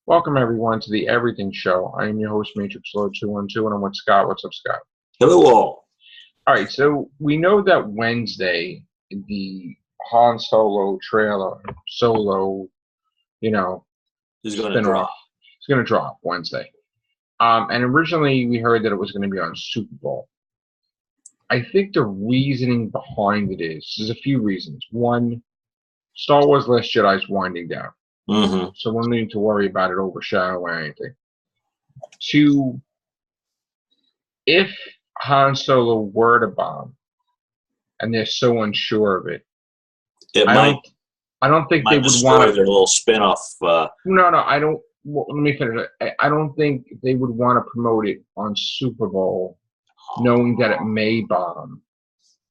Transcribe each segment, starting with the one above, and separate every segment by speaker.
Speaker 1: Welcome everyone to the Everything Show. I am your host, Matrixlord212, and I'm with Scott. What's up, Scott?
Speaker 2: Hello all.
Speaker 1: All right, so we know that Wednesday, the Han Solo trailer,
Speaker 2: Is going to drop.
Speaker 1: It's going to drop Wednesday. And originally we heard that it was going to be on Super Bowl. I think the reasoning behind it is there's a few reasons. One, Star Wars Last Jedi is winding down.
Speaker 2: Mm-hmm.
Speaker 1: So we don't need to worry about it overshadowing anything. Two, if Han Solo were to bomb, and they're so unsure of it, I don't think they would want to.
Speaker 2: Their little spin-off.
Speaker 1: No, I don't. Well, let me finish. I don't think they would want to promote it on Super Bowl, knowing that it may bomb,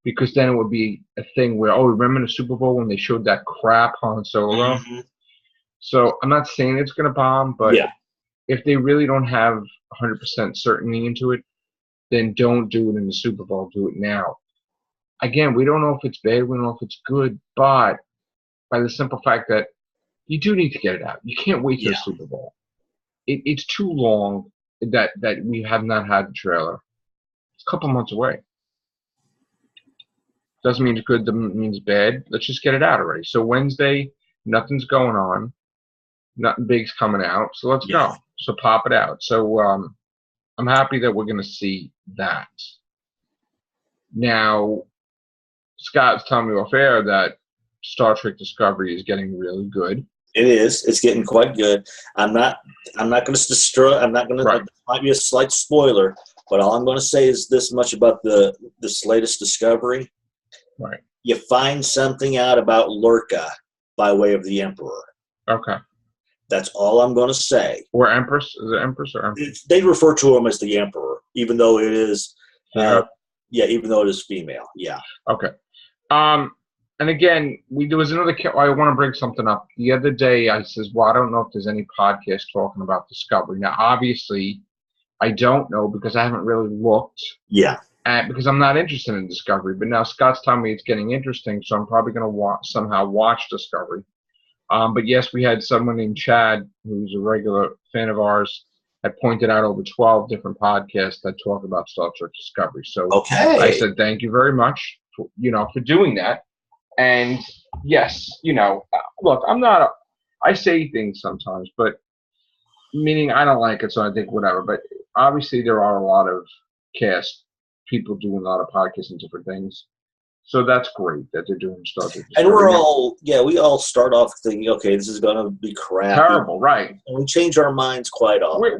Speaker 1: because then it would be a thing where, oh, remember the Super Bowl when they showed that crap Han Solo?
Speaker 2: Mm-hmm.
Speaker 1: So I'm not saying it's going to bomb, but
Speaker 2: yeah.
Speaker 1: If they really don't have 100% certainty into it, then don't do it in the Super Bowl. Do it now. Again, we don't know if it's bad. We don't know if it's good, but by the simple fact that you do need to get it out. You can't wait for the Super Bowl. It's too long that we have not had the trailer. It's a couple months away. Doesn't mean it's good. Doesn't mean it's bad. Let's just get it out already. So Wednesday, nothing's going on. Nothing big's coming out. So let's go. So pop it out. So I'm happy that we're going to see that. Now, Scott's telling me off air that Star Trek Discovery is getting really good.
Speaker 2: It is. It's getting quite good. I'm not going to destroy. I'm not going to.
Speaker 1: Right.
Speaker 2: It might be a slight spoiler, but all I'm going to say is this much about this latest Discovery.
Speaker 1: Right.
Speaker 2: You find something out about Lorca by way of the Emperor.
Speaker 1: Okay.
Speaker 2: That's all I'm going to say.
Speaker 1: Or Empress? Is it Empress or Emperor?
Speaker 2: They refer to him as the Emperor, even though it is. Even though it is female. Yeah.
Speaker 1: Okay. And again, there was another. I want to bring something up. The other day, I says, "Well, I don't know if there's any podcast talking about Discovery." Now, obviously, I don't know because I haven't really looked.
Speaker 2: Yeah.
Speaker 1: Because I'm not interested in Discovery. But now Scott's telling me it's getting interesting, so I'm probably going to somehow watch Discovery. But yes, we had someone named Chad, who's a regular fan of ours, had pointed out over 12 different podcasts that talk about Star Trek Discovery. So I said, thank you very much for doing that. And yes, look, I say things sometimes, but meaning I don't like it, so I think whatever. But obviously there are a lot of people doing a lot of podcasts and different things. So that's great that they're doing Star Trek Discovery.
Speaker 2: And we all start off thinking, okay, this is going to be crap.
Speaker 1: Terrible, right.
Speaker 2: And we change our minds quite often.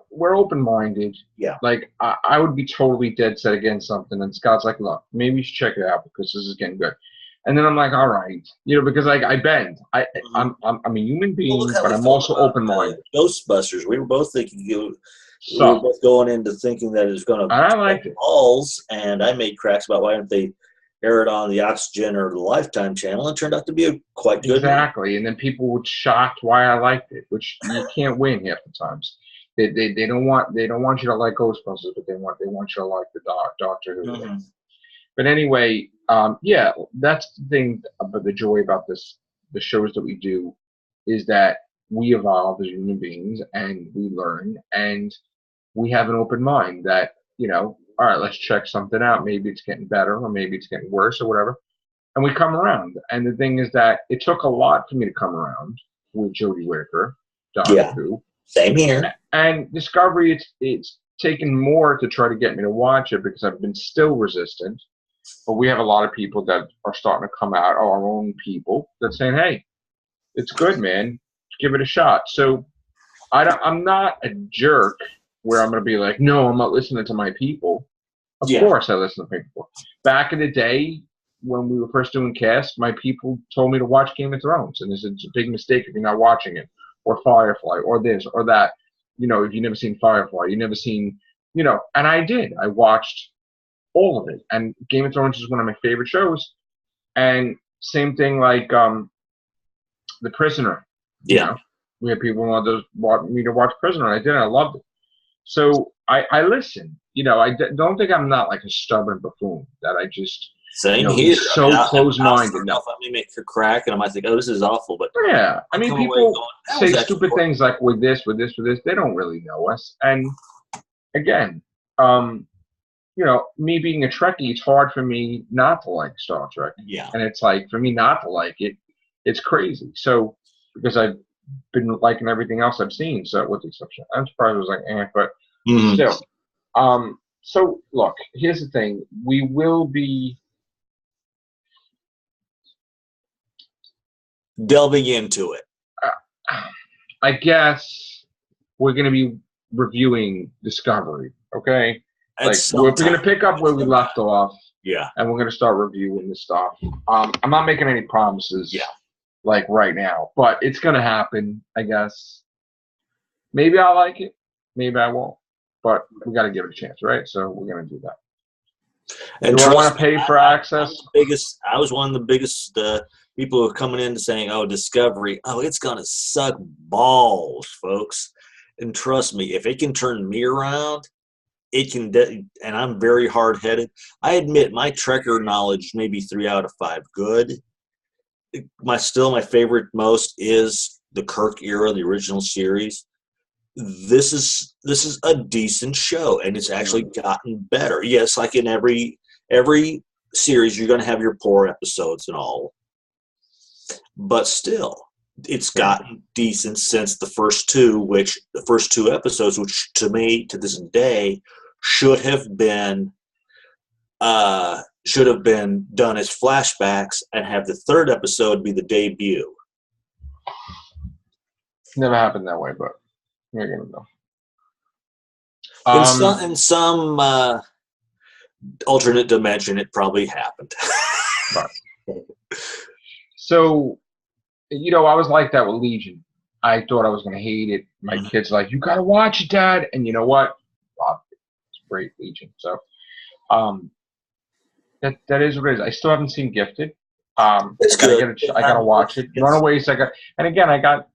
Speaker 1: We're open-minded.
Speaker 2: Yeah.
Speaker 1: Like, I would be totally dead set against something, and Scott's like, look, maybe you should check it out because this is getting good. And then I'm like, all right. Because I bend. I'm a human being, but I'm also open-minded.
Speaker 2: Ghostbusters, we were both thinking we were both going into thinking that it was going to
Speaker 1: I liked it.
Speaker 2: Balls, and I made cracks about why don't they air it on the Oxygen or the Lifetime channel, and it turned out to be a quite good
Speaker 1: Exactly, and then people were shocked why I liked it, which you can't win half the times. They don't want you to like Ghostbusters, but they want you to like the Doctor Who.
Speaker 2: Mm-hmm.
Speaker 1: But anyway, that's the thing about the joy about the shows that we do is that we evolve as human beings and we learn and we have an open mind that all right, let's check something out. Maybe it's getting better or maybe it's getting worse or whatever. And we come around. And the thing is that it took a lot for me to come around with Jodie Whittaker, Doctor Who.
Speaker 2: Same here.
Speaker 1: And Discovery, it's taken more to try to get me to watch it because I've been still resistant. But we have a lot of people that are starting to come out, our own people, that's saying, hey, it's good, man. Give it a shot. So I'm not a jerk where I'm going to be like, no, I'm not listening to my people. Of course I listen to people. Back in the day, when we were first doing casts, my people told me to watch Game of Thrones. And it's a big mistake if you're not watching it. Or Firefly, or this, or that. If you've never seen Firefly, you've never seen, and I did. I watched all of it. And Game of Thrones is one of my favorite shows. And same thing like The Prisoner.
Speaker 2: Yeah.
Speaker 1: We had people who wanted me to watch Prisoner, and I did, and I loved it. So I listen. I don't think I'm not like a stubborn buffoon that I just
Speaker 2: Same
Speaker 1: He's
Speaker 2: here.
Speaker 1: so
Speaker 2: I
Speaker 1: close-minded.
Speaker 2: I may make a crack, and I might think, oh, this is awful. But
Speaker 1: Yeah, I mean,
Speaker 2: come away
Speaker 1: people
Speaker 2: going, that
Speaker 1: say
Speaker 2: was actually
Speaker 1: stupid things like with this. They don't really know us. And again, me being a Trekkie, it's hard for me not to like Star Trek.
Speaker 2: Yeah.
Speaker 1: And it's like, for me not to like it, it's crazy. So, because I've been liking everything else I've seen, so with the exception, I'm surprised I was like, but still. So, look, here's the thing. We will be
Speaker 2: delving into it.
Speaker 1: I guess we're going to be reviewing Discovery, okay? Like, we're going to pick up where we left off.
Speaker 2: Yeah.
Speaker 1: And we're going to start reviewing this stuff. I'm not making any promises, like, right now. But it's going to happen, I guess. Maybe I'll like it. Maybe I won't. But we got to give it a chance, right? So we're going to do that.
Speaker 2: And
Speaker 1: do I want to pay for access?
Speaker 2: I was one of the biggest people who are coming in saying, oh, Discovery, oh, it's going to suck balls, folks. And trust me, if it can turn me around, it can, and I'm very hard-headed. I admit my Trekker knowledge may be 3 out of 5 good. My favorite most is the Kirk era, the original series. This is a decent show, and it's actually gotten better. Yes, like in every series, you're going to have your poor episodes and all, but still, it's gotten decent since the first two episodes, which to me, to this day, should have been done as flashbacks, and have the third episode be the debut.
Speaker 1: Never happened that way, but you're gonna know.
Speaker 2: In some alternate dimension, it probably happened.
Speaker 1: Right. So, I was like that with Legion. I thought I was going to hate it. My kid's like, you got to watch it, Dad. And you know what? It's great, Legion. So, that is what it is. I still haven't seen Gifted.
Speaker 2: It's good.
Speaker 1: I got to watch it. Runaways, and again, I got,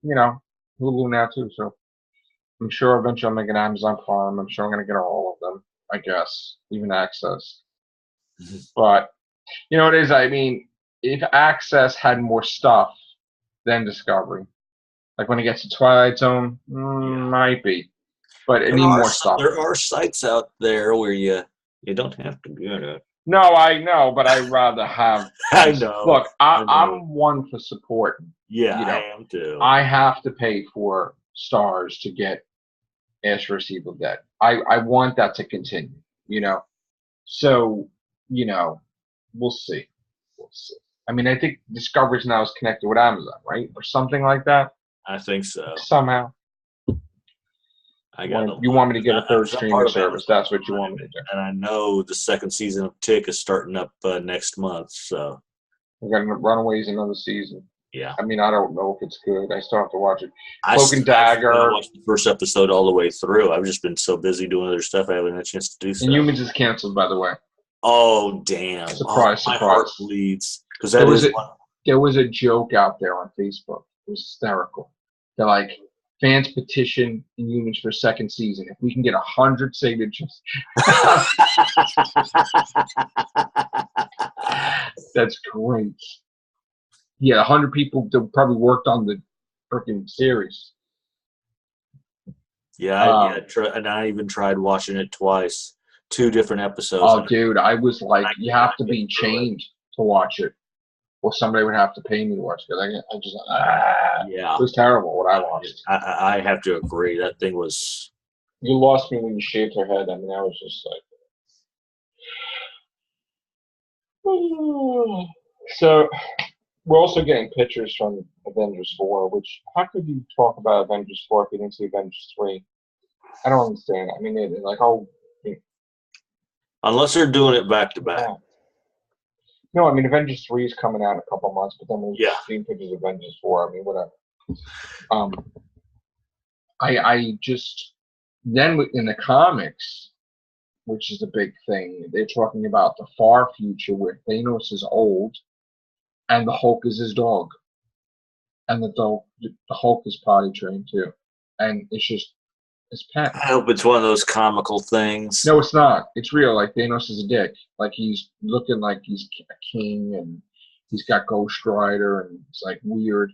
Speaker 1: Hulu now too. So, I'm sure eventually I'll make an Amazon Prime. I'm sure I'm going to get all of them, I guess, even Access. But, it is, I mean, if Access had more stuff than Discovery, like when it gets to Twilight Zone, might be. But it needs more stuff.
Speaker 2: There are sites out there where you don't have to get it.
Speaker 1: No, I know, but I'd rather have.
Speaker 2: I know.
Speaker 1: Look, I'm one for support.
Speaker 2: Yeah, I am too.
Speaker 1: I have to pay for Stars to get Ash vs. Evil Dead. I want that to continue, So, we'll see. I mean, I think Discovery's now is connected with Amazon, right? Or something like that.
Speaker 2: I think so.
Speaker 1: Somehow. You want me to get a third streaming service. That's what you want me to do.
Speaker 2: And I know the second season of Tick is starting up next month. So
Speaker 1: we got Runaways another season.
Speaker 2: Yeah.
Speaker 1: I mean, I don't know if it's good. I still have to watch it. Cloak and Dagger.
Speaker 2: I watched the first episode all the way through. I've just been so busy doing other stuff. I haven't had a chance to do so.
Speaker 1: And Humans is canceled, by the way.
Speaker 2: Oh, damn.
Speaker 1: Surprise.
Speaker 2: My heart bleeds. Because
Speaker 1: there was a joke out there on Facebook. It was hysterical. They're like, fans petition Humans for a second season. If we can get 100 signatures. That's great. Yeah, 100 people that probably worked on the freaking series.
Speaker 2: Yeah, and I even tried watching it twice. 2 different episodes.
Speaker 1: Oh, dude, I was like, you have to be chained to watch it. Or somebody would have to pay me to watch it.
Speaker 2: Yeah.
Speaker 1: It was terrible what I watched.
Speaker 2: I have to agree. That thing was...
Speaker 1: You lost me when you shaved her head. I mean, I was just like... So, we're also getting pictures from Avengers 4, which, how could you talk about Avengers 4 if you didn't see Avengers 3? I don't understand. I mean, they're like, oh...
Speaker 2: Unless they're doing it back to back.
Speaker 1: Yeah. No, I mean, Avengers 3 is coming out in a couple of months, but then we've seen pictures of Avengers 4. I mean, whatever. I just, then in the comics, which is a big thing, they're talking about the far future where Thanos is old and the Hulk is his dog. And the Hulk is potty trained too. And it's just, His pen.
Speaker 2: I hope it's one of those comical things.
Speaker 1: No, it's not. It's real. Like Thanos is a dick. Like he's looking like he's a king, and he's got Ghost Rider, and it's like weird.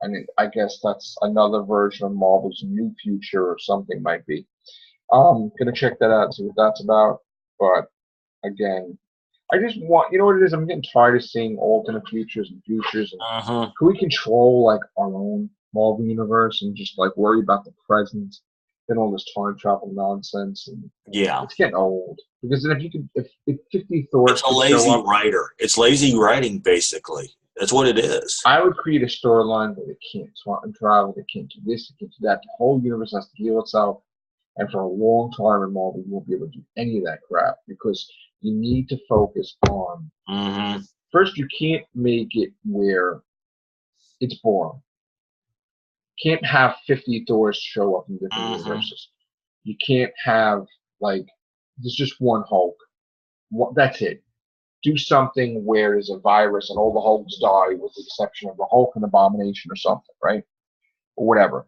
Speaker 1: And I guess that's another version of Marvel's New Future or something might be. Gonna check that out, see what that's about. But again, I just want, you know what it is? I'm getting tired of seeing alternate futures and futures. And can we control like our own Marvel universe and just like worry about the present and all this time travel nonsense? And
Speaker 2: yeah,
Speaker 1: it's getting old. Because then if 50 Thors
Speaker 2: it's a
Speaker 1: could
Speaker 2: lazy
Speaker 1: show up,
Speaker 2: writer. It's lazy writing, basically. That's what it is.
Speaker 1: I would create a storyline where they can't travel, they can't do this, they can't do that. The whole universe has to heal itself. And for a long time in Marvel, you won't be able to do any of that crap because you need to focus on. First, you can't make it where it's boring. Can't have 50 Thors show up in different universes. You can't have, like, there's just one Hulk. That's it. Do something where there's a virus and all the Hulks die with the exception of the Hulk and Abomination or something, right? Or whatever.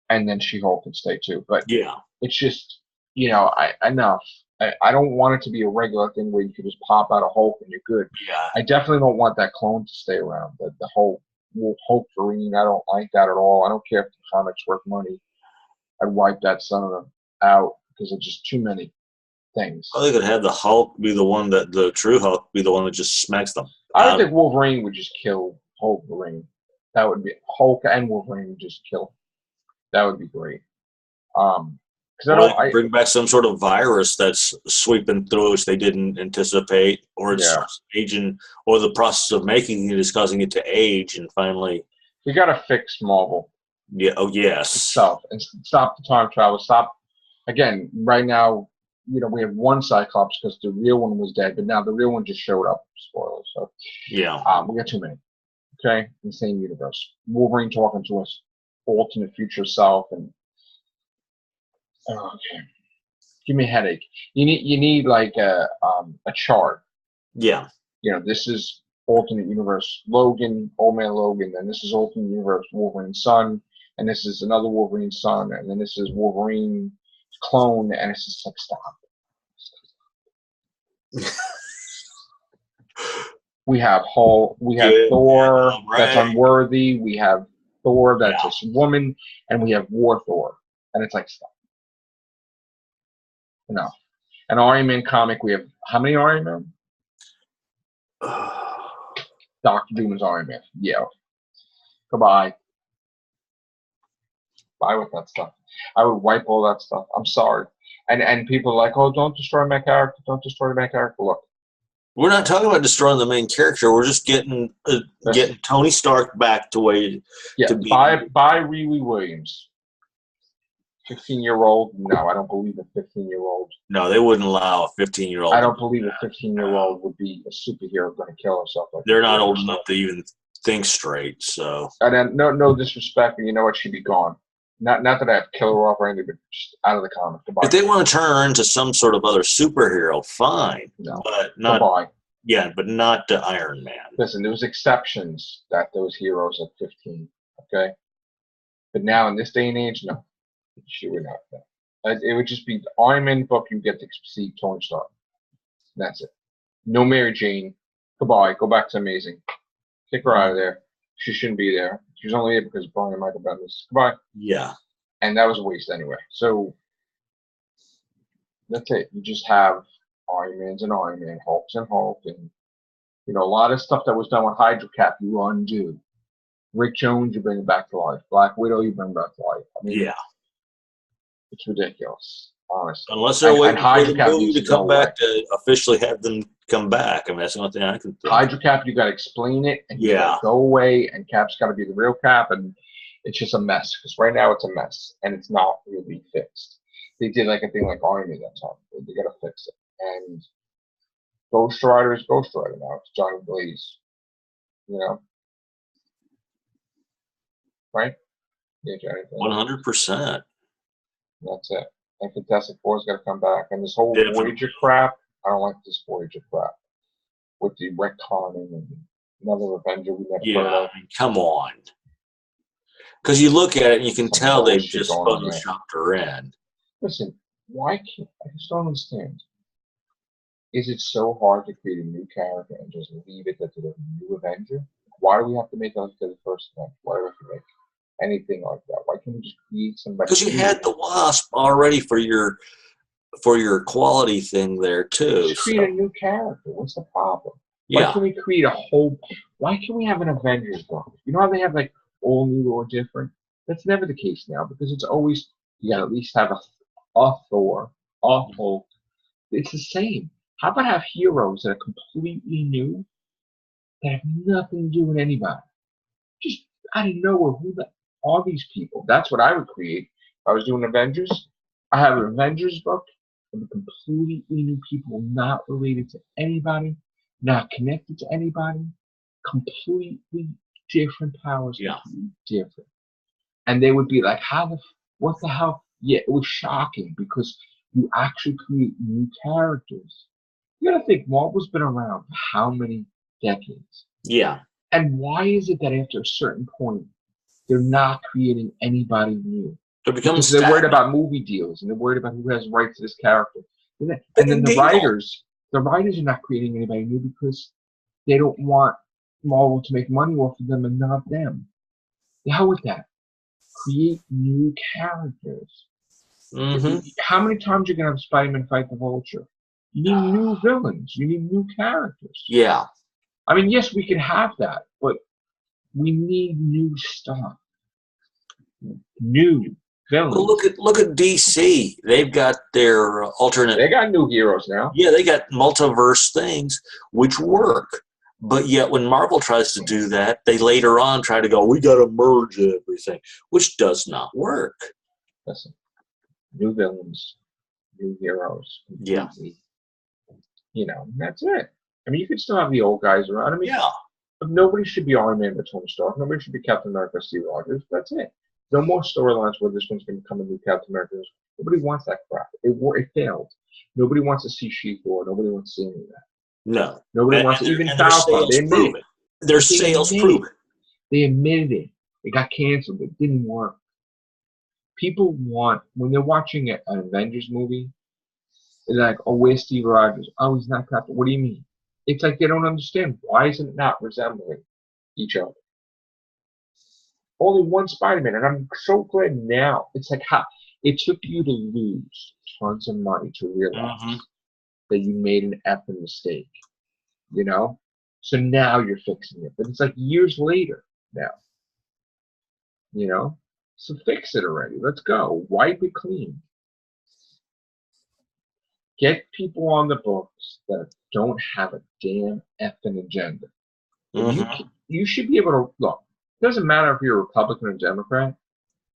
Speaker 1: And then She-Hulk can stay too. But
Speaker 2: yeah,
Speaker 1: it's just, enough. I don't want it to be a regular thing where you can just pop out a Hulk and you're good.
Speaker 2: yeah.
Speaker 1: I definitely don't want that clone to stay around. The whole Hulk Green, I don't like that at all. I don't care if the comic's worth money. I'd wipe that son of them out because it's just too many things.
Speaker 2: Well, they could have the Hulk be the one that the true Hulk be the one that just smacks them.
Speaker 1: I don't think Wolverine would just kill Wolverine. That would be Hulk and Wolverine would just kill. That would be great. Because
Speaker 2: I bring back some sort of virus that's sweeping through which they didn't anticipate, or it's aging, or the process of making it is causing it to age, and finally,
Speaker 1: we got to fix Marvel.
Speaker 2: Yeah. Oh yes.
Speaker 1: Itself and stop the time travel. Stop. Again, right now, we have one Cyclops because the real one was dead, but now the real one just showed up. Spoilers. So
Speaker 2: yeah,
Speaker 1: we got too many. Okay, in the same universe. Wolverine talking to us, alternate future self, and okay, give me a headache. You need like a chart.
Speaker 2: Yeah.
Speaker 1: This is alternate universe Logan, Old Man Logan. Then this is alternate universe Wolverine's son, and this is another Wolverine son, and then this is Wolverine clone, and it's just like stop. We have Hulk, we have Thor that's unworthy, we have Thor that's a woman, and we have War Thor, and it's like stop. No. An Iron Man comic, we have how many Iron Man? Dr. Doom is Iron Man. Yeah. Goodbye. Bye with that stuff. I would wipe all that stuff. I'm sorry. And people are like, oh, don't destroy my character. Don't destroy my character. Look.
Speaker 2: We're not talking about destroying the main character. We're just getting Tony Stark back to where to be.
Speaker 1: Buy Riri Williams. 15-year-old? No, I don't believe a 15-year-old.
Speaker 2: No, they wouldn't allow a 15-year-old.
Speaker 1: I don't believe a 15-year-old would be a superhero going to kill herself.
Speaker 2: They're not old enough to even think straight. So.
Speaker 1: And then, no disrespect, but you know what? She'd be gone. Not that I have to kill her off or anything, but just out of the comic. Goodbye.
Speaker 2: If they want to turn her into some sort of other superhero, fine.
Speaker 1: No.
Speaker 2: But not.
Speaker 1: Goodbye.
Speaker 2: Yeah, but not to Iron Man.
Speaker 1: Listen, there was exceptions that those heroes at 15. Okay, but now in this day and age, no, she would not. No. It would just be the Iron Man book. You get to see Tony Stark. That's it. No Mary Jane. Goodbye. Go back to Amazing. Kick her out of there. She shouldn't be there. She was only there because of Brian Michael Bendis. Goodbye.
Speaker 2: Yeah.
Speaker 1: And that was a waste anyway. So that's it. You just have Iron Man's and Iron Man, Hulk's and Hulk, and a lot of stuff that was done with Hydra Cap you undo. Rick Jones, you bring it back to life. Black Widow, you bring back to life. I mean, it's ridiculous, honestly.
Speaker 2: Unless they're waiting for the movie to come back to officially have them come back. I mean, that's the only thing I can think.
Speaker 1: Hydra Cap, you got to explain it, and you got to go away, and Cap's got to be the real Cap, and it's just a mess. Because right now it's a mess, and it's not really fixed. They did like a thing like Iron Man that time. They got to fix it. And Ghost Rider is Ghost Rider now. It's Johnny Blaze. Right? Yeah, Johnny Blaze.
Speaker 2: 100%.
Speaker 1: That's it. And Fantastic Four's got to come back. And this whole Voyager crap, I don't like this Voyager crap. With the retconning and another Avenger we never heard of.
Speaker 2: I mean, come on. Because you look at it and you can tell they've just photoshopped her in.
Speaker 1: Listen, why can't I just don't understand? Is it so hard to create a new character and just leave it to the new Avenger? Why do we have to make us to the first Avenger? Why do we have to make anything like that? Why can't we just create somebody
Speaker 2: Because you
Speaker 1: new?
Speaker 2: had the Wasp already for your quality thing there too.
Speaker 1: Just create a new character. What's the problem? Why
Speaker 2: Yeah.
Speaker 1: can't we create a whole? Why can't we have an Avengers book? You know how they have like all new or different? That's never the case now because it's always you gotta at least have a Thor, a Hulk. It's the same. How about have heroes that are completely new that have nothing to do with anybody? Just out of nowhere, are these people? That's what I would create if I was doing Avengers. I have an Avengers book of completely new people, not related to anybody, not connected to anybody, completely different powers,
Speaker 2: Yeah.
Speaker 1: completely different. And they would be like, what the hell? Yeah, it was shocking because you actually create new characters. You gotta think, Marvel's been around for how many decades?
Speaker 2: Yeah.
Speaker 1: And why is it that after a certain point, they're not creating anybody new?
Speaker 2: They're becoming
Speaker 1: Because they're worried
Speaker 2: stagnant.
Speaker 1: about movie deals and they're worried about who has rights to this character. And then the
Speaker 2: Deal.
Speaker 1: writers are not creating anybody new because they don't want Marvel to make money off of them and not them. The hell with that. Create new characters.
Speaker 2: Mm-hmm.
Speaker 1: How many times are you going to have Spider-Man fight the Vulture? You need new villains. You need new characters.
Speaker 2: Yeah.
Speaker 1: I mean, yes, we can have that, but we need new stuff. New villains.
Speaker 2: Well, look at DC. They've got their alternate.
Speaker 1: They got new heroes now.
Speaker 2: Yeah, they got multiverse things which work. But yet when Marvel tries to do that, they later on try to go, we got to merge everything, which does not work.
Speaker 1: Listen, new villains, new heroes.
Speaker 2: Yeah.
Speaker 1: You know, that's it. I mean, you could still have the old guys around. I mean,
Speaker 2: yeah.
Speaker 1: Nobody should be Iron Man with Tony Stark. Nobody should be Captain America, Steve Rogers. That's it. No more storylines where this one's going to become a new Captain America. Nobody wants that crap. It failed. Nobody wants to see She-Thor. Nobody wants to see any of that.
Speaker 2: No.
Speaker 1: Nobody wants to, even Falcon. They admitted it.
Speaker 2: Their sales prove it.
Speaker 1: They admitted it. It got canceled. It didn't work. People want, when they're watching an Avengers movie, they're like, oh, where's Steve Rogers? Oh, he's not Captain. What do you mean? It's like they don't understand. Why is it not resembling each other? Only one Spider-Man, and I'm so glad now. It's like how it took you to lose tons of money to realize that you made an effing mistake. You know? So now you're fixing it. But it's like years later now. You know? So fix it already. Let's go. Wipe it clean. Get people on the books that don't have a damn effing agenda. You should be able to look. It doesn't matter if you're a Republican or Democrat.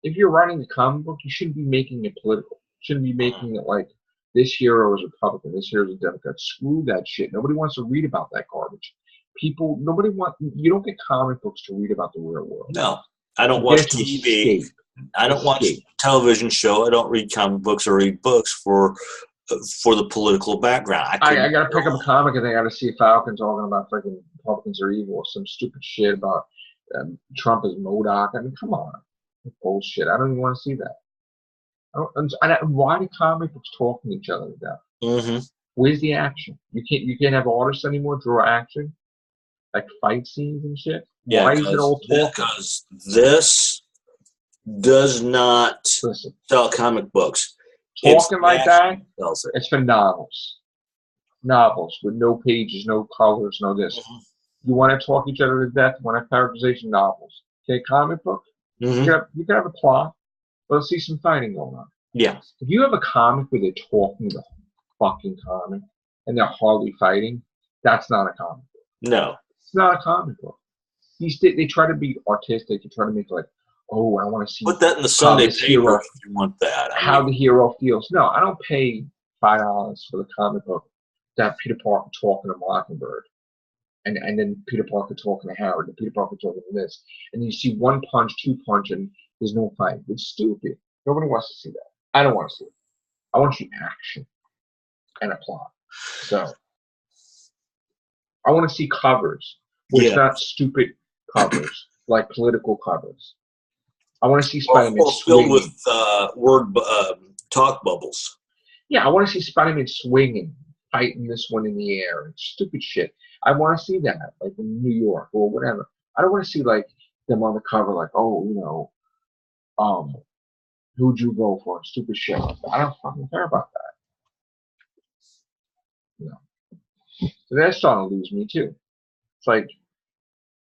Speaker 1: If you're writing a comic book, you shouldn't be making it political. You shouldn't be making it like this hero is a Republican, this hero is a Democrat. Screw that shit. Nobody wants to read about that garbage. You don't get comic books to read about the real world.
Speaker 2: No, I don't watch TV. I don't watch television show. I don't read comic books or read books for the political background.
Speaker 1: I got to pick up a comic and I got to see Falcon talking about freaking Republicans are evil or some stupid shit about Trump is MODOK. I mean, come on. Bullshit. I don't even want to see that. Why do comic books talk to each other like that? Where's the action? You can't have artists anymore draw action? Like fight scenes and shit?
Speaker 2: Yeah,
Speaker 1: why is it all talking?
Speaker 2: Because this does not sell comic books.
Speaker 1: Talking like that, it's for novels. Novels with no pages, no colors, no this. You want to talk each other to death, you want to have characterization novels. Okay, comic book, you can have a plot, but let's see some fighting going on.
Speaker 2: Yeah.
Speaker 1: If you have a comic where they're talking the fucking comic and they're hardly fighting, that's not a comic book.
Speaker 2: No.
Speaker 1: It's not a comic book. They try to be artistic, they try to make like, oh, I want to see.
Speaker 2: Put that in the Sunday paper if you want that.
Speaker 1: How the hero feels. No, I don't pay $5 for the comic book to have Peter Parker talking to Mockingbird. And then Peter Parker talking to Howard, and Peter Parker talking to this. And you see one punch, two punch, and there's no fight. It's stupid. Nobody wants to see that. I don't want to see it. I want to see action and a plot. So I want to see covers, which not stupid covers, like political covers. I want to see Spider-Man
Speaker 2: filled with word Talk bubbles.
Speaker 1: Yeah, I want to see Spider-Man swinging, fighting this one in the air, and stupid shit. I want to see that, like in New York or whatever. I don't want to see like them on the cover, like, oh, who'd you go for? Stupid shit. I don't fucking care about that. So they're starting to lose me too. It's like,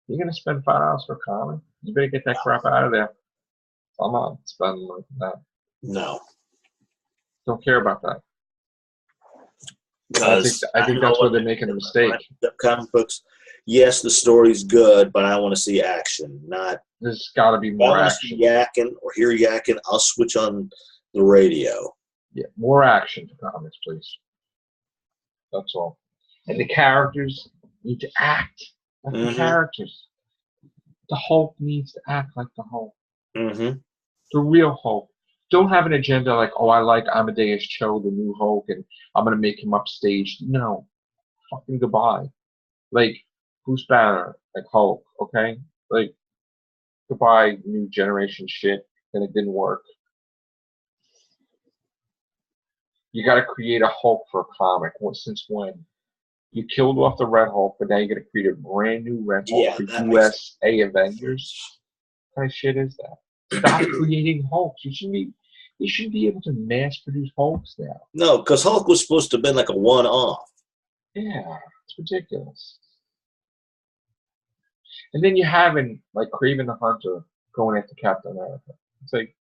Speaker 1: you're gonna spend $5 for a comic? You better get that crap out of there. I'm not spending like that.
Speaker 2: No.
Speaker 1: Don't care about that.
Speaker 2: Because
Speaker 1: I think that's where they're making a mistake.
Speaker 2: Comic books, yes, the story's good, but I want to see action. Not.
Speaker 1: There's got to be more action.
Speaker 2: If I want to see yakking or hear yakking, I'll switch on the radio.
Speaker 1: Yeah, more action for comics, please. That's all. And the characters need to act like the characters. The Hulk needs to act like the Hulk. The real Hulk. Don't have an agenda like, oh, I like Amadeus Cho, the new Hulk, and I'm going to make him upstage. No. Fucking goodbye. Like, Bruce Banner, like Hulk, okay? Like, goodbye, new generation shit. And it didn't work. You got to create a Hulk for a comic. Since when? You killed off the Red Hulk, but now you're going to create a brand new Red Hulk for USA Avengers? What kind of shit is that? Stop creating Hulks. You shouldn't be able to mass produce Hulks now.
Speaker 2: No, because Hulk was supposed to have been like a one-off.
Speaker 1: Yeah, it's ridiculous. And then you having like Kraven the Hunter going after Captain America. It's like,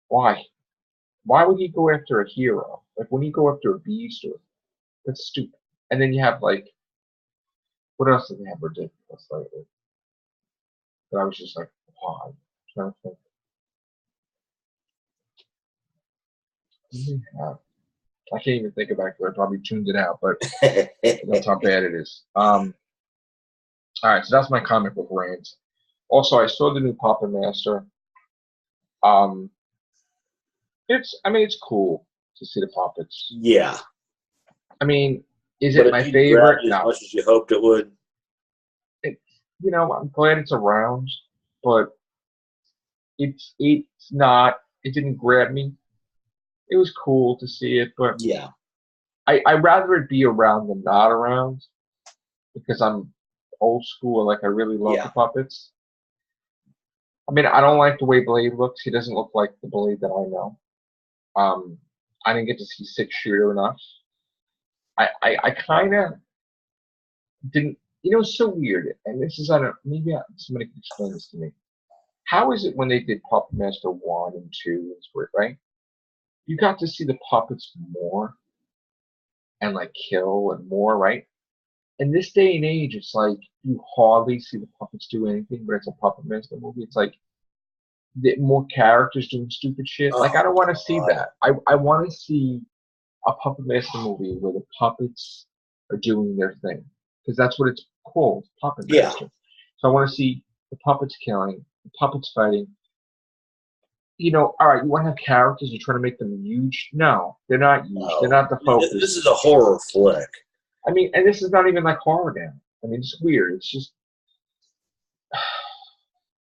Speaker 1: why? Why would he go after a hero? Like when you go after a beast, or that's stupid. And then you have like, what else did they have ridiculous lately? But I was just like, why? I'm trying to think. I can't even think about it because I probably tuned it out, but that's how bad it is. All right, so that's my comic book rant. Also, I saw the new Puppet Master. It's cool to see the puppets.
Speaker 2: Yeah.
Speaker 1: I mean, is it my favorite?
Speaker 2: No. As much as you hoped it would.
Speaker 1: I'm glad it's around, but it's not. It didn't grab me. It was cool to see it, but
Speaker 2: yeah,
Speaker 1: I'd rather it be around than not around because I'm old school. Like I really love the puppets. I mean, I don't like the way Blade looks. He doesn't look like the Blade that I know. I didn't get to see Six Shooter enough. I kind of didn't. It's so weird. And this is maybe somebody can explain this to me. How is it when they did Puppet Master 1 and 2 and 3, right? You got to see the puppets more and like kill and more, right? In this day and age, it's like you hardly see the puppets do anything, but it's a Puppet Master movie. It's like more characters doing stupid shit. Like I don't want to see that. I want to see a Puppet Master movie where the puppets are doing their thing because that's what it's called, Puppet Master. So I want to see the puppets killing, the puppets fighting. All right, you want to have characters, you're trying to make them huge? No, they're not huge. No. They're not the focus.
Speaker 2: This is a horror flick.
Speaker 1: I mean, and this is not even like horror now. I mean, it's weird. It's just,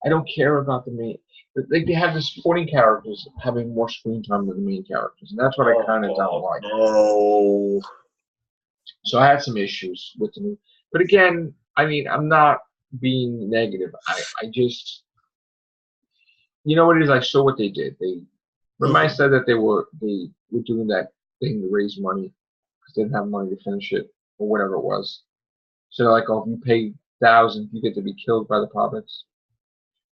Speaker 1: I don't care about the main. They have the supporting characters having more screen time than the main characters, and that's what I kind of don't like.
Speaker 2: Oh.
Speaker 1: So I had some issues with the movie. But again, I mean, I'm not being negative. I just... You know what it is? I saw what they did. Remember I said that they were doing that thing to raise money because they didn't have money to finish it or whatever it was. So they're like, oh, if you pay $1,000, you get to be killed by the puppets.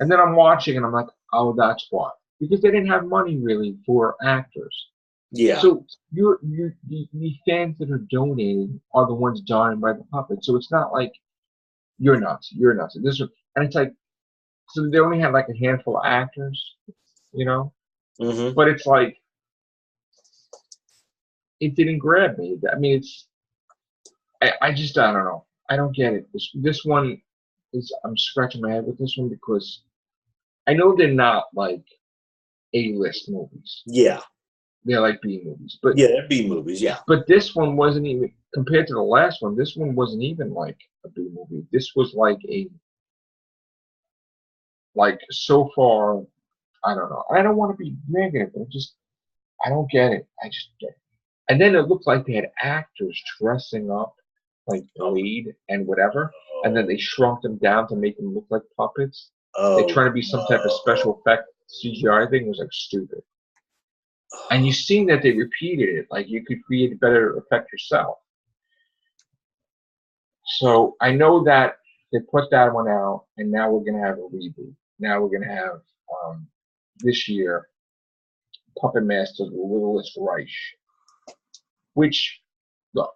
Speaker 1: And then I'm watching and I'm like, oh, that's why. Because they didn't have money really for actors.
Speaker 2: Yeah.
Speaker 1: So the fans that are donating are the ones dying by the puppets. So it's not like you're nuts. And it's like. So they only had like a handful of actors, But it's like, it didn't grab me. I mean, I just, I don't know. I don't get it. This one I'm scratching my head with this one because I know they're not like A-list movies.
Speaker 2: Yeah.
Speaker 1: They're like B movies. But
Speaker 2: yeah, they're B movies, yeah.
Speaker 1: But this one wasn't even, compared to the last one, this one wasn't even like a B movie. This was like so far, I don't know. I don't want to be negative. I don't get it. I just get it. And then it looked like they had actors dressing up like Blade and whatever, and then they shrunk them down to make them look like puppets. They
Speaker 2: Oh,
Speaker 1: trying to be some type of special effect CGI thing. It was like stupid. And you seen that they repeated it, like you could create a better effect yourself. So I know that they put that one out, and now we're gonna have a reboot. Now we're gonna have this year Puppet Master: The Littlest Reich, which look,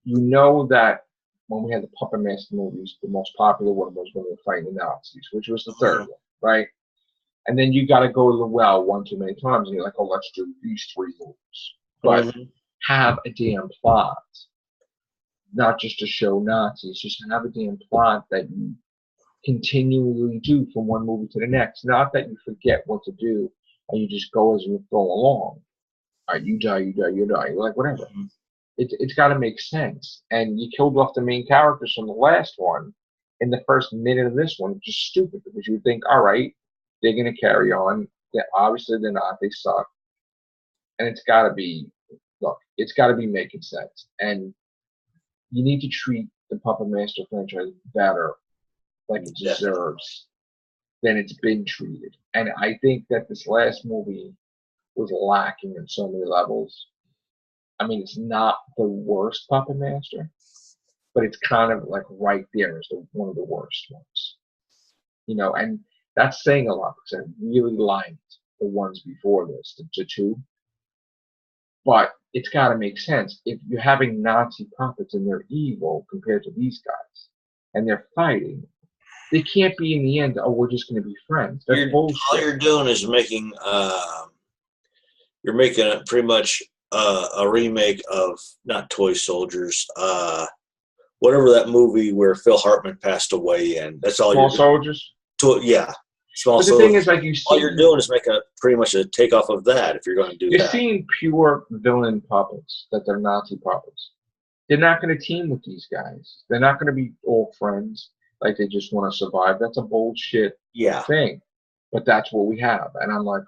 Speaker 1: you know that when we had the Puppet Master movies, the most popular one was when they were fighting the Nazis, which was the third one, right? And then you got to go to the well one too many times, and you're like, oh, let's do these three movies, but have a damn plot, not just to show Nazis. Just have a damn plot that you continually do from one movie to the next. Not that you forget what to do and you just go as you go along. All right, you die, you die, you die. You're like, whatever. It's got to make sense. And you killed off the main characters from the last one in the first minute of this one, which is stupid because you think, all right, they're going to carry on. Obviously, they're not. They suck. And it's got to be, look, it's got to be making sense. And you need to treat the Puppet Master franchise better, like it deserves, than it's been treated. And I think that this last movie was lacking in so many levels. I mean, it's not the worst Puppet Master, but it's kind of like right there as one of the worst ones. You know, and that's saying a lot because I really liked the ones before this, the two. But it's got to make sense. If you're having Nazi puppets and they're evil compared to these guys, and they're fighting, they can't be in the end, oh, we're just going to be friends. That's bullshit.
Speaker 2: All you're doing is making it pretty much a remake of not Toy Soldiers, whatever that movie where Phil Hartman passed away in. That's all
Speaker 1: Small Soldiers?
Speaker 2: Yeah. Small
Speaker 1: But the
Speaker 2: Soldiers.
Speaker 1: thing is, like
Speaker 2: all you're doing is make pretty much a takeoff of that if you're going to do that.
Speaker 1: You're seeing pure villain puppets, that they're Nazi puppets. They're not going to team with these guys. They're not going to be all friends, like they just want to survive. That's a bullshit thing. But that's what we have. And I'm like,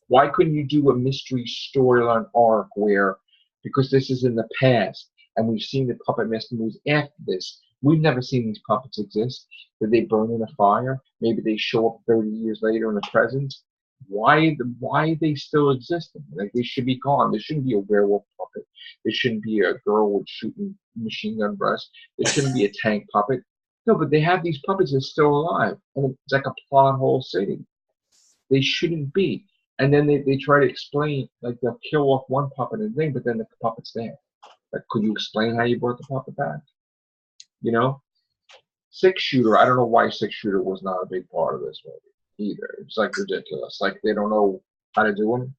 Speaker 1: why couldn't you do a mystery storyline arc where, because this is in the past, and we've seen the Puppet Master movies after this, we've never seen these puppets exist. Did they burn in a fire? Maybe they show up 30 years later in the present. Why are they still existing? Like, they should be gone. There shouldn't be a werewolf puppet. There shouldn't be a girl with shooting machine gun breasts. There shouldn't be a tank puppet. No, but they have these puppets that are still alive. And it's like a plot hole city. They shouldn't be. And then they try to explain, like, they'll kill off one puppet and thing, but then the puppet's there. Like, could you explain how you brought the puppet back? You know? Six Shooter, I don't know why Six Shooter was not a big part of this movie either. It's like ridiculous. Like, they don't know how to do them.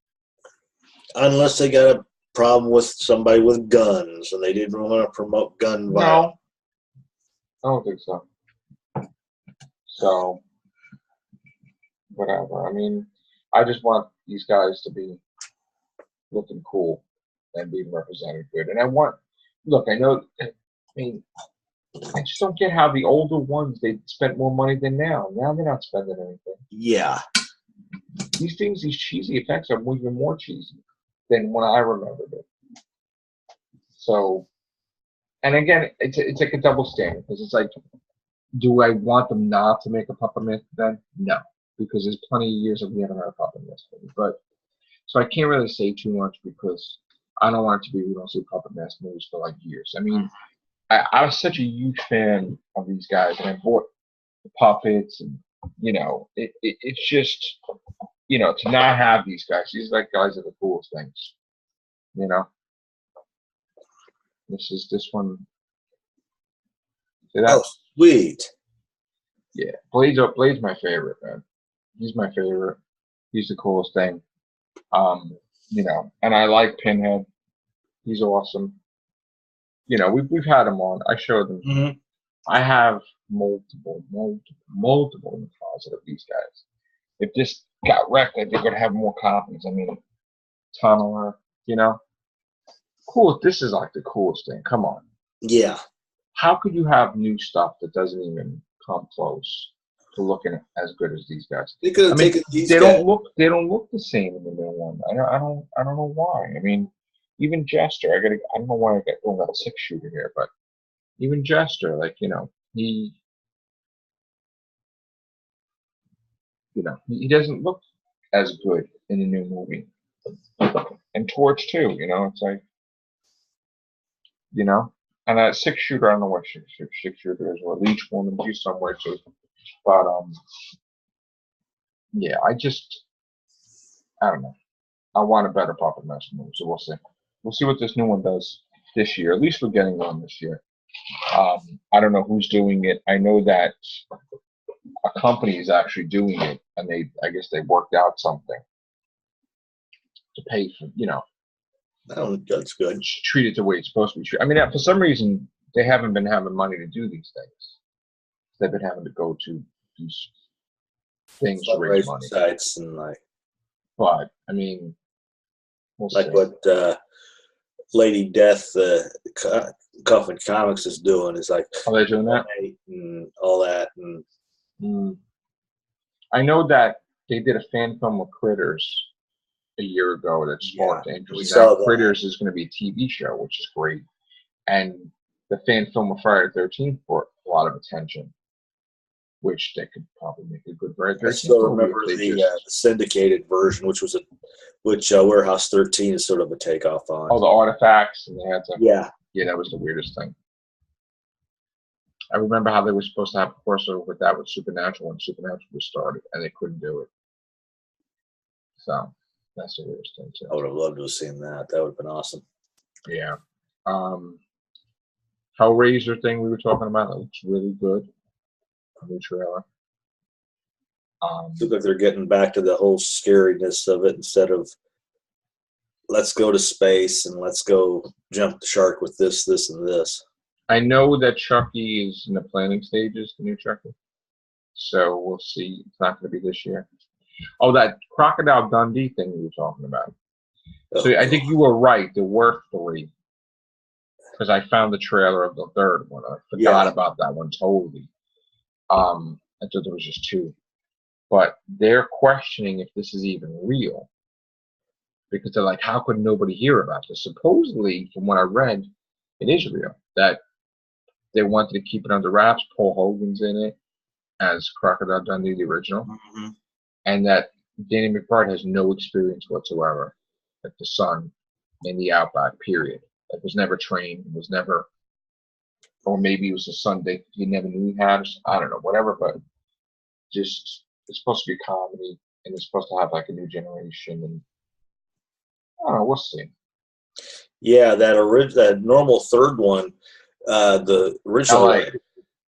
Speaker 2: Unless they got a problem with somebody with guns and they didn't want to promote gun violence.
Speaker 1: No, I don't think so. So, whatever. I mean, I just want these guys to be looking cool and being represented good. And I know, I mean, I just don't get how the older ones, they spent more money than now. Now they're not spending anything.
Speaker 2: Yeah.
Speaker 1: These things, these cheesy effects are even more cheesy than when I remembered it. So, and again, it's like a double standard because it's like, do I want them not to make a Puppet Master then? No, because there's plenty of years that we haven't had a Puppet Master. But so I can't really say too much because I don't want it to be we don't see Puppet Master movies for like years. I mean, I was such a huge fan of these guys, and I bought the puppets, and you know, it's just, you know, to not have these guys. These like guys are the coolest things, you know. This one. See that?
Speaker 2: Oh, sweet.
Speaker 1: Yeah, Blade's my favorite, man. He's my favorite. He's the coolest thing. You know, and I like Pinhead. He's awesome. You know, we've had him on. I showed them.
Speaker 2: Mm-hmm.
Speaker 1: I have multiple in the closet of these guys. If this got wrecked, I think I'd have more copies. I mean, Tunneler, you know. Cool. This is like the coolest thing. Come on.
Speaker 2: Yeah.
Speaker 1: How could you have new stuff that doesn't even come close to looking as good as these guys.
Speaker 2: They could have
Speaker 1: I mean,
Speaker 2: taken these
Speaker 1: they
Speaker 2: guys.
Speaker 1: don't look the same in the new one. I don't know why. I mean, even Jester, I don't know why I got a 6-shooter here, but even Jester, like, he he doesn't look as good in the new movie. And Torch too, it's like, and that 6-shooter, I don't know what 6-shooter is, or Leech Woman, she's somewhere too. But yeah, I don't know. I want a better Puppet Master movie, so we'll see. We'll see what this new one does this year. At least we're getting one this year. I don't know who's doing it. I know that a company is actually doing it, and I guess they worked out something to pay for,
Speaker 2: Oh, that's good.
Speaker 1: treat it the way it's supposed to be treated. I mean, for some reason, they haven't been having money to do these things. They've been having to go to these things to raise money.
Speaker 2: Sites and
Speaker 1: But I mean, we'll
Speaker 2: like
Speaker 1: see.
Speaker 2: what Lady Death, Coffin Comics is doing is like.
Speaker 1: Are they doing that?
Speaker 2: And all that, and
Speaker 1: I know that they did a fan film with Critters a year ago that sparked interest. Now Critters is going to be a TV show, which is great, and the fan film of Friday the 13th brought a lot of attention, which they could probably make a good Friday the 13th.
Speaker 2: I still remember the syndicated version, which Warehouse 13 is sort of a takeoff on.
Speaker 1: Oh, the artifacts, and they had some.
Speaker 2: Yeah,
Speaker 1: that was the weirdest thing. I remember how they were supposed to have a crossover with that with Supernatural when Supernatural was started, and they couldn't do it. So that's the weirdest thing too.
Speaker 2: I would have loved to have seen that. That would have been awesome.
Speaker 1: Yeah. Hellraiser thing we were talking about, that looks really good. A new trailer.
Speaker 2: Look like they're getting back to the whole scariness of it instead of let's go to space and let's go jump the shark with this, and this.
Speaker 1: I know that Chucky is in the planning stages, the new Chucky. So we'll see. It's not going to be this year. Oh, that Crocodile Dundee thing we were talking about. So I think you were right. There were 3. Because I found the trailer of the 3rd one. I forgot about that one totally. I thought there was just 2. But they're questioning if this is even real. Because they're like, how could nobody hear about this? Supposedly, from what I read, it is real. That they wanted to keep it under wraps. Paul Hogan's in it as Crocodile Dundee, the original.
Speaker 2: Mm-hmm.
Speaker 1: And that Danny McBride has no experience whatsoever at the Sun in the Outback, period. Like, was never trained, was never, or maybe it was a Sunday he never knew he had. I don't know, whatever, but just, it's supposed to be a comedy, and it's supposed to have like a new generation, and I don't know, we'll see.
Speaker 2: Yeah, that normal 3rd one, the original,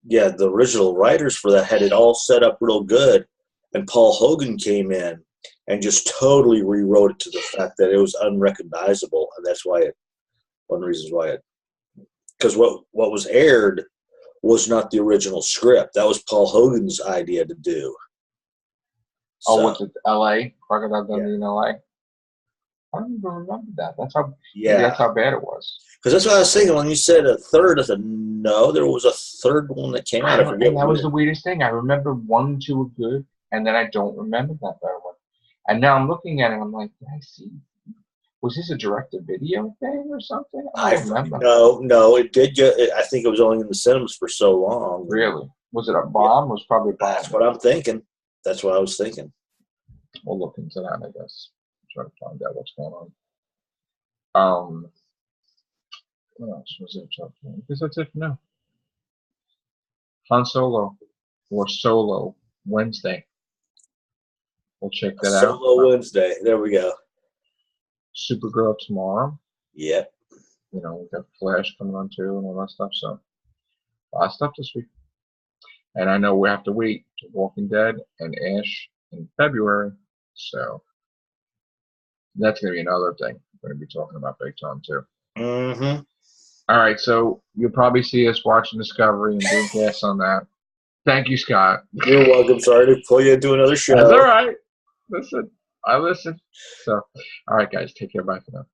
Speaker 2: the original writers for that had it all set up real good, and Paul Hogan came in and just totally rewrote it to the fact that it was unrecognizable, and that's why because what was aired was not the original script. That was Paul Hogan's idea to do.
Speaker 1: So, was it L.A.? Crocodile Dundee in L.A.? I don't even remember that. That's how bad it was.
Speaker 2: Because that's what I was thinking when you said a 3rd. I said no, there was a 3rd one that came out. I forget.
Speaker 1: That was the weirdest thing. I remember 1 and 2 were good, and then I don't remember that 3rd one. And now I'm looking at it, and I'm like, did I see? Was this a direct-to-video thing or something? I don't remember.
Speaker 2: No, it did get. I think it was only in the cinemas for so long.
Speaker 1: Really? Was it a bomb? It was probably a bomb.
Speaker 2: That's what I'm thinking. That's what I was thinking.
Speaker 1: We'll look into that, I guess. Try to find out what's going on. What else was it? I guess that's it for now. Han Solo or Solo Wednesday. We'll check that out.
Speaker 2: Solo Wednesday. There we go.
Speaker 1: Supergirl tomorrow.
Speaker 2: Yep.
Speaker 1: We got Flash coming on too and all that stuff. So a lot of stuff this week. And I know we have to wait to Walking Dead and Ash in February. So that's going to be another thing we're going to be talking about big time too.
Speaker 2: Mm-hmm.
Speaker 1: All right, so you'll probably see us watching Discovery and doing guests on that. Thank you, Scott.
Speaker 2: You're welcome. Sorry to pull you into another show.
Speaker 1: That's all right. Listen, I listen. So, all right, guys, take care. Bye for now.